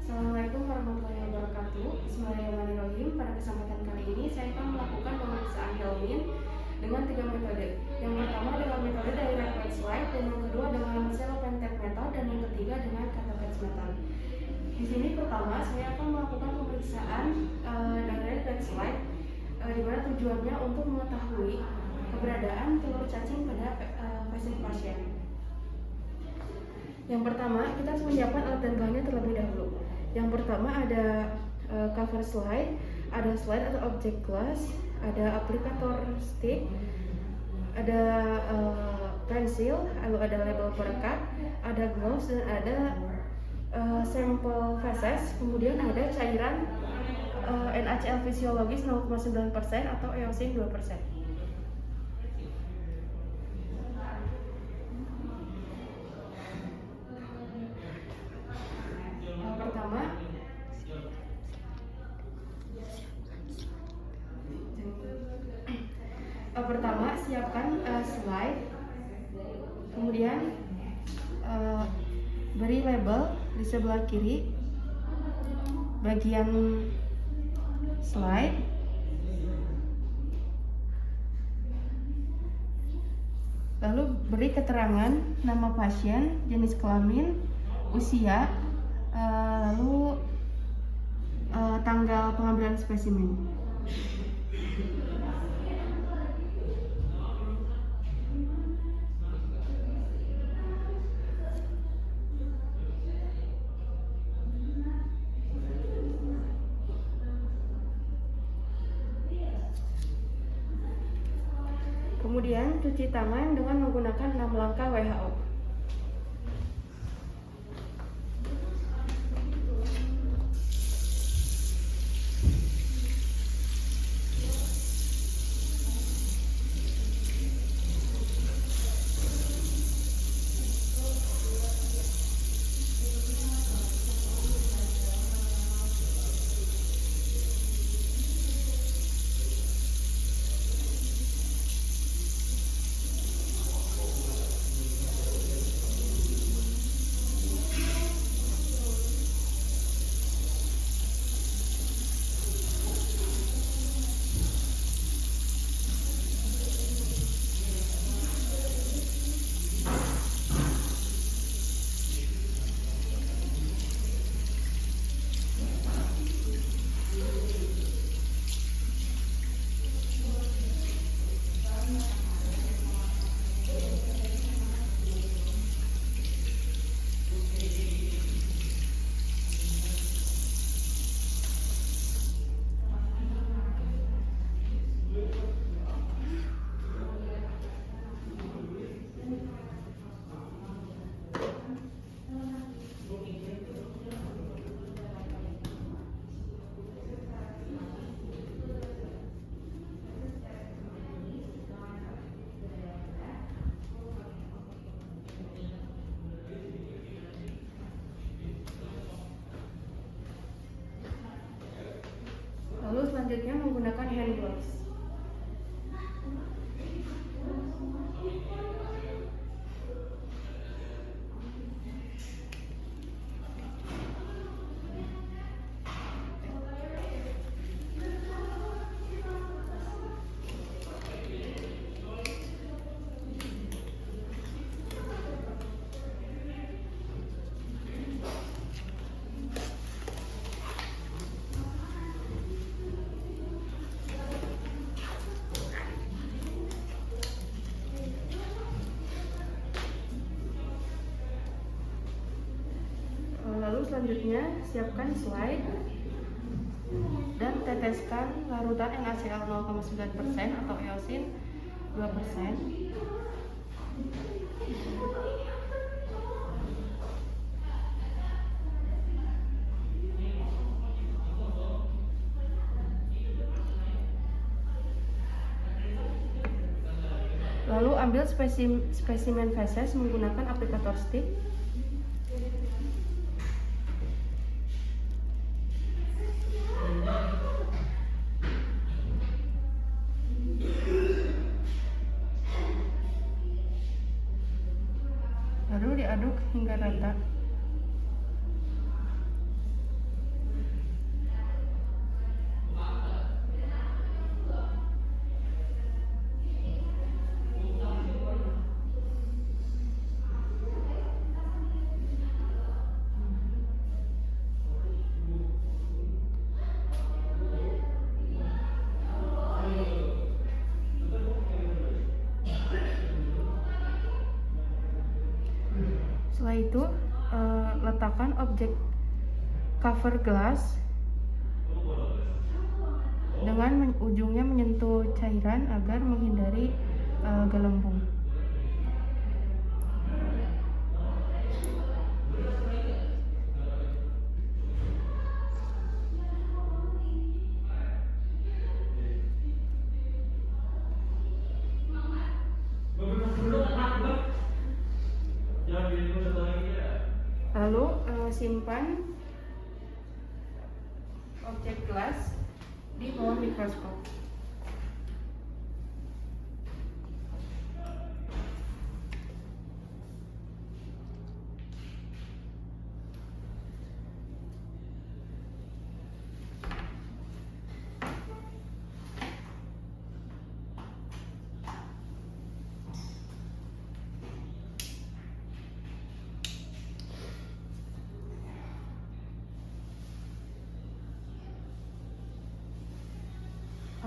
Assalamualaikum warahmatullahi wabarakatuh. Bismillahirrahmanirrahim. Pada kesempatan kali ini saya akan melakukan pemeriksaan Helmin dengan 3 metode. Yang pertama dengan metode direct red slide, dan yang kedua dengan cell pen tap method, dan yang ketiga dengan catheters method. Di sini pertama saya akan melakukan pemeriksaan direct red slide, di mana tujuannya untuk mengetahui keberadaan telur cacing pada pasien. Yang pertama, kita harus menyiapkan alat dan bahannya terlebih dahulu. Yang pertama ada cover slide, ada slide atau object glass, ada aplikator stick, ada pensil, lalu ada label perekat, ada gloves, dan ada sampel feses. Kemudian ada cairan NaCl fisiologis 0,9% atau eosin 2%. Pertama siapkan slide, kemudian beri label di sebelah kiri bagian slide, lalu beri keterangan nama pasien, jenis kelamin, usia, lalu tanggal pengambilan spesimen. Kemudian cuci tangan dengan menggunakan 6 langkah WHO. Lalu selanjutnya menggunakan hand gloves. Lalu selanjutnya siapkan slide dan teteskan larutan NaCl 0,9% atau eosin 2%. Lalu ambil spesimen feses menggunakan aplikator stick. Lalu diaduk hingga rata. itu letakkan objek cover glass dengan ujungnya menyentuh cairan agar menghindari gelembung. Lalu simpan objek gelas di bawah mikroskop.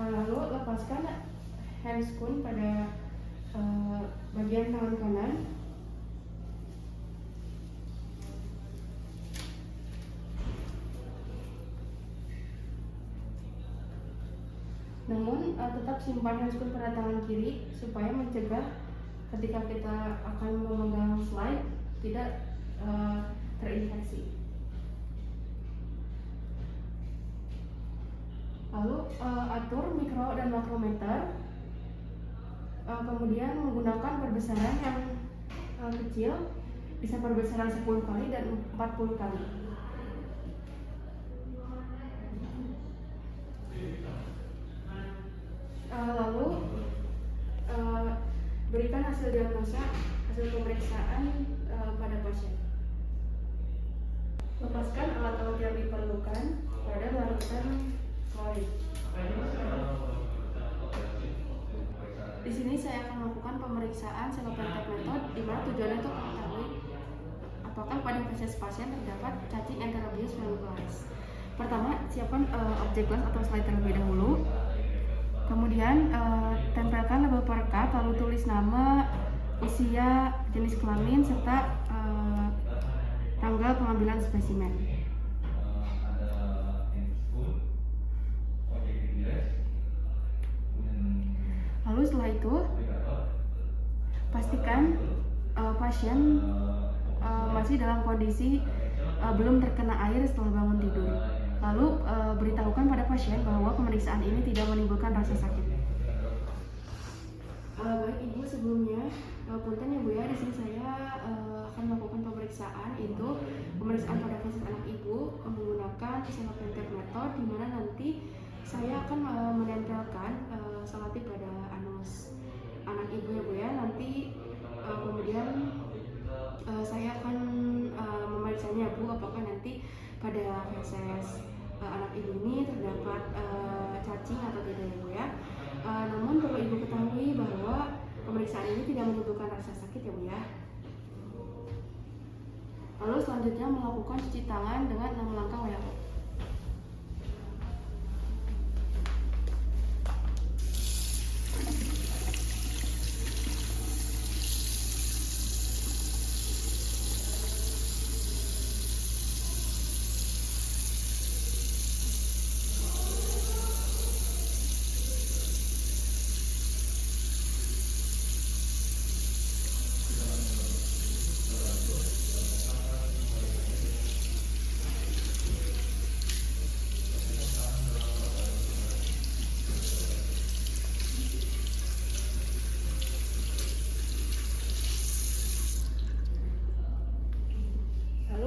Lalu lepaskan handscoon pada bagian tangan kanan. Namun tetap simpan handscoon pada tangan kiri supaya mencegah ketika kita akan memegang slide tidak terinfeksi. Lalu atur mikro dan makrometer, kemudian menggunakan perbesaran yang kecil, bisa perbesaran 10 kali dan 40 kali. Lalu berikan hasil diagnosa, hasil pemeriksaan pada pasien. Lepaskan alat-alat yang diperlukan pada larutan klorid. Di sini saya akan melakukan pemeriksaan cellophane method, di mana tujuannya untuk mengetahui apakah pada pasien terdapat cacing Enterobius follicularis. Pertama, siapkan objek gelas atau slide terlebih dahulu. Kemudian tempelkan label perekat, lalu tulis nama, usia, jenis kelamin, serta tanggal pengambilan spesimen. Lalu setelah itu pastikan pasien masih dalam kondisi belum terkena air setelah bangun tidur. Lalu beritahukan pada pasien bahwa pemeriksaan ini tidak menimbulkan rasa sakit. Baik Ibu, sebelumnya punten ya Bu ya, di sini saya akan melakukan pemeriksaan, itu pemeriksaan pada kasus anak Ibu menggunakan cellophane method, di mana nanti saya akan menempelkan selotip pada anus anak Ibu ya Bu ya. Nanti kemudian saya akan memeriksanya Bu, apakah nanti pada feses anak Ibu ini terdapat cacing atau tidak ya Bu ya. Namun perlu Ibu ketahui bahwa pemeriksaan ini tidak menimbulkan rasa sakit ya Bu ya. Lalu selanjutnya melakukan cuci tangan dengan 6 langkah WHO.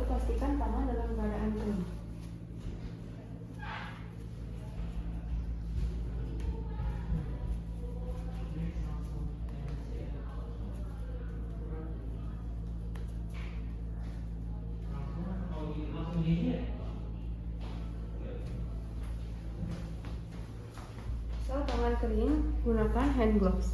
Pastikan tangan dalam keadaan kering. Setelah tangan kering, gunakan hand gloves.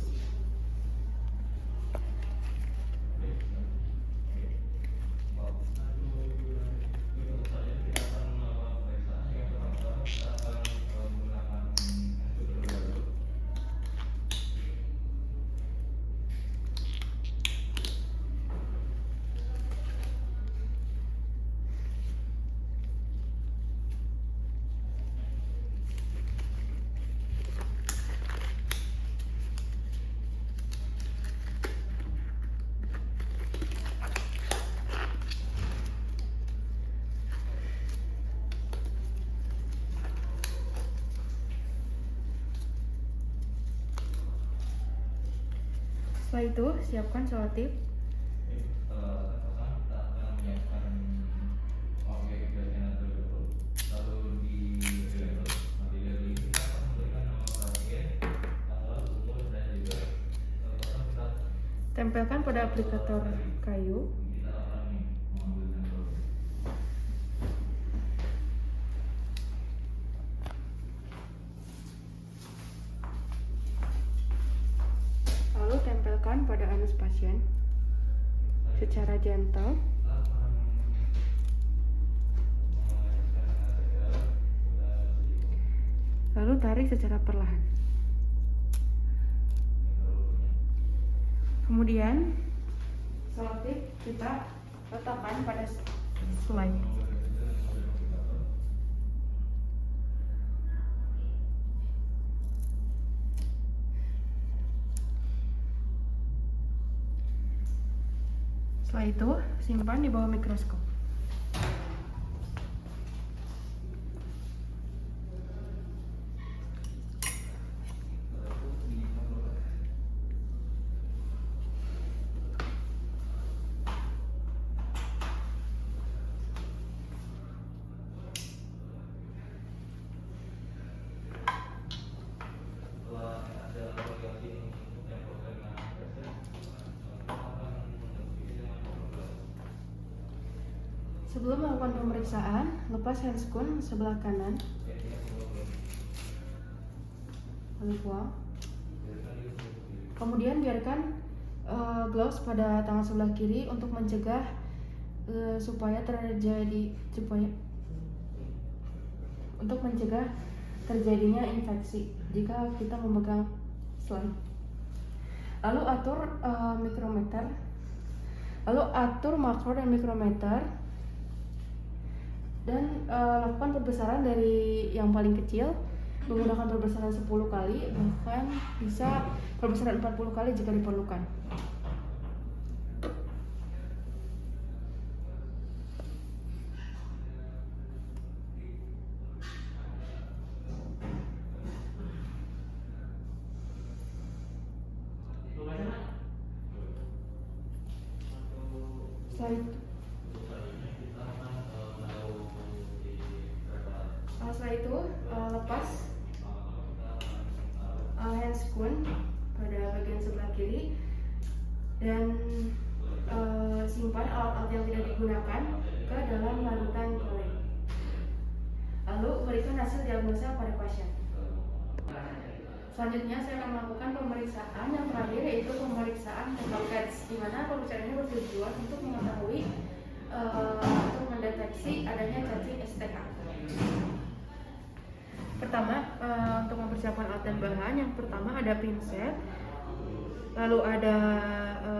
Setelah itu, siapkan selotip. Tempelkan pada aplikator kayu. Lalu tempelkan pada anus pasien secara gentle. Lalu tarik secara perlahan. Kemudian selotip kita letakkan pada slide. Setelah itu, simpan di bawah mikroskop. Sebelum melakukan pemeriksaan, lepas handscoon sebelah kanan. Lalu buang. Kemudian biarkan gloves pada tangan sebelah kiri untuk mencegah untuk mencegah terjadinya infeksi jika kita memegang slide. Lalu atur makro dan mikrometer. Dan lakukan perbesaran dari yang paling kecil menggunakan perbesaran 10 kali, bahkan bisa perbesaran 40 kali jika diperlukan. Setelah itu lepas handscoon pada bagian sebelah kiri dan simpan alat-alat yang tidak digunakan ke dalam larutan klorin. Lalu berikan hasil diagnosa pada pasien. Selanjutnya saya akan melakukan pemeriksaan yang terakhir, yaitu pemeriksaan total pads, di mana pemeriksaan ini bertujuan untuk mengetahui untuk mendeteksi adanya cacing STK. Pertama, untuk mempersiapkan alat dan bahan, yang pertama ada pinset, lalu ada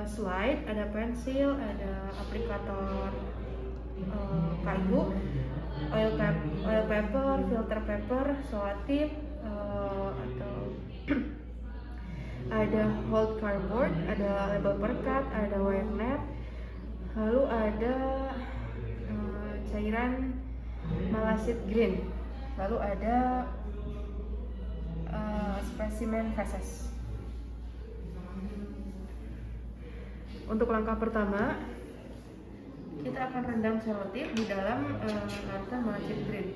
slide, ada pensil, ada aplikator kayu, oil paper, filter paper, selotip, atau ada hold cardboard, ada label perkat, ada wire net, lalu ada cairan malasid green, lalu ada spesimen feses. Untuk langkah pertama, kita akan rendam selotip di dalam larutan malasid green.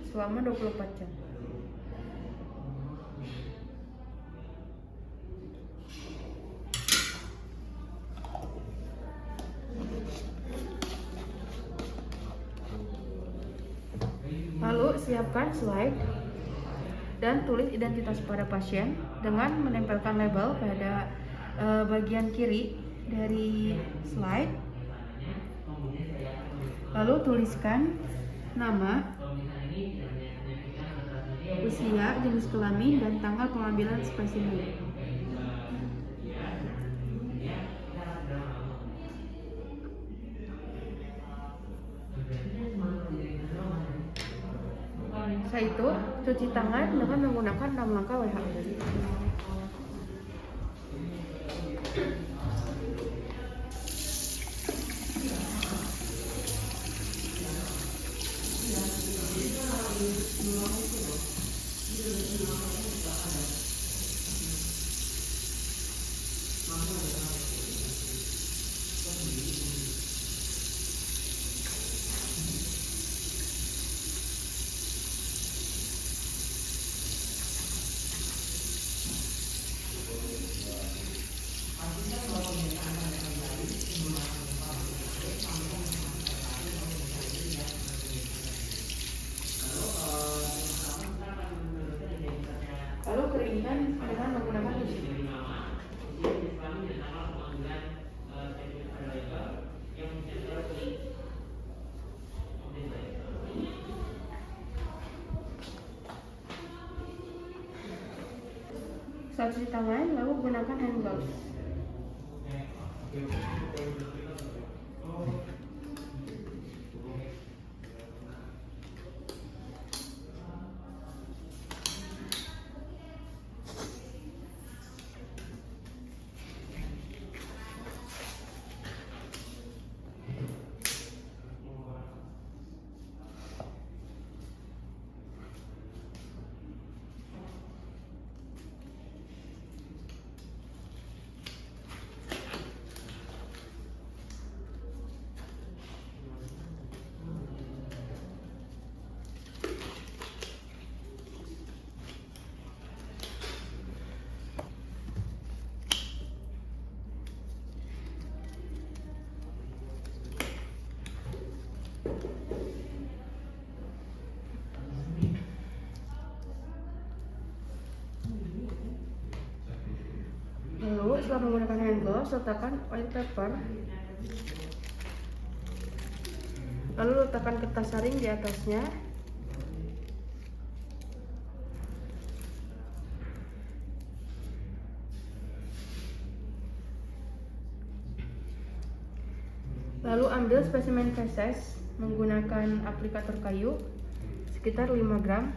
Selama 24 jam. Lalu siapkan slide dan tulis identitas pada pasien dengan menempelkan label pada bagian kiri dari slide. Lalu tuliskan nama, usia, jenis kelamin, dan tanggal pengambilan spesimen. Setelah itu, cuci tangan dengan menggunakan 6 langkah WHO. cepat cuci tangan, lalu gunakan hand gloves. Lalu setelah menggunakan hand gloves, letakkan oil paper. Lalu letakkan kertas saring di atasnya. Lalu ambil spesimen feses menggunakan aplikator kayu sekitar 5 gram.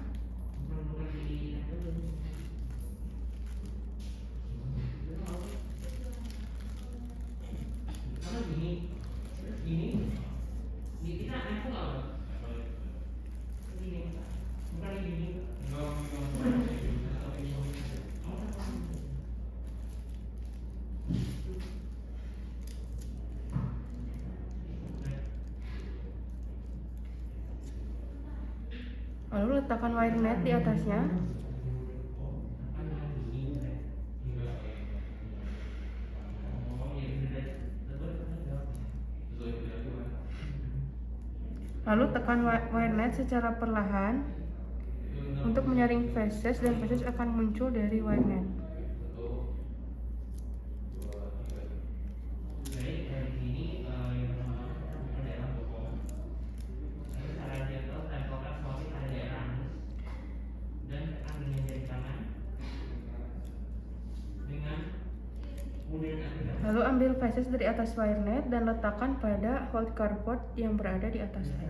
Lalu letakkan wire net di atasnya. Lalu tekan wire net secara perlahan untuk menyaring feses, dan feses akan muncul dari wire net. Lalu ambil feses dari atas wire net dan letakkan pada hold cardboard yang berada di atas net.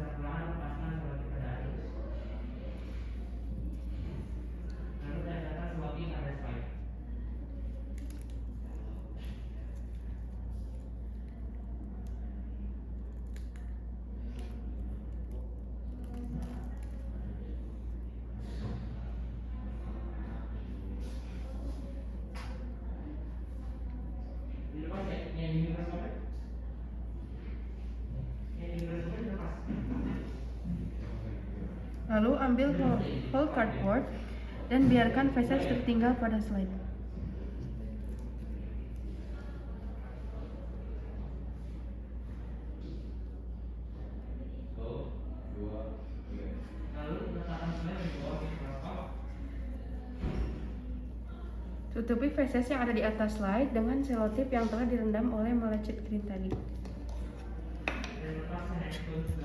Lalu ambil whole cardboard dan biarkan feses tertinggal pada slide. Tutupi feses yang ada di atas slide dengan selotip yang telah direndam oleh melecet green tadi.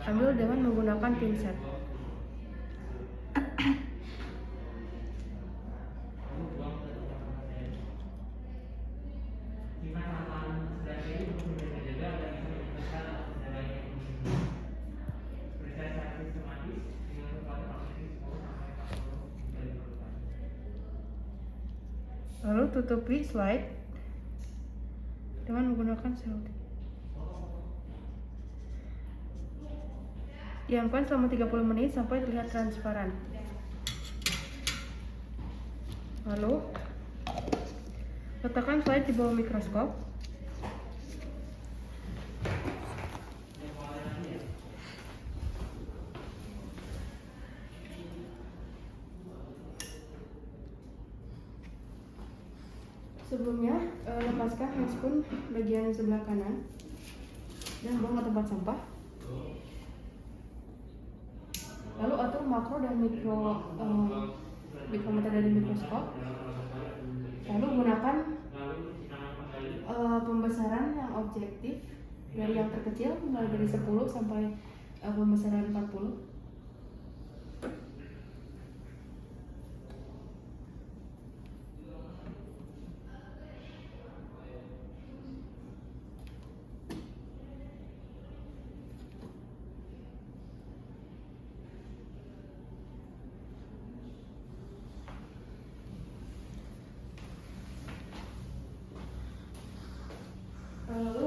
Ambil dengan menggunakan pinset. Lalu tutupi slide dengan menggunakan selotip. Diamkan selama 30 menit sampai terlihat transparan. Lalu letakkan slide di bawah mikroskop. Sebelumnya, lepaskan handscoon bagian sebelah kanan dan buang ke tempat sampah. Lalu atur makro dan mikrometer dari mikroskop. Lalu gunakan pembesaran yang objektif dari yang terkecil, mulai dari 10 sampai pembesaran 40.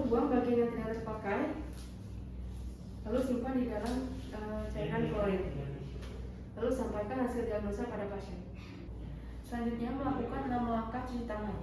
buang bagian yang tidak terpakai, lalu simpan di dalam cairan klorin. Lalu sampaikan hasil diagnosa pada pasien. Selanjutnya melakukan 6 langkah cuci tangan.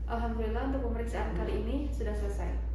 Alhamdulillah untuk pemeriksaan kali ini sudah selesai.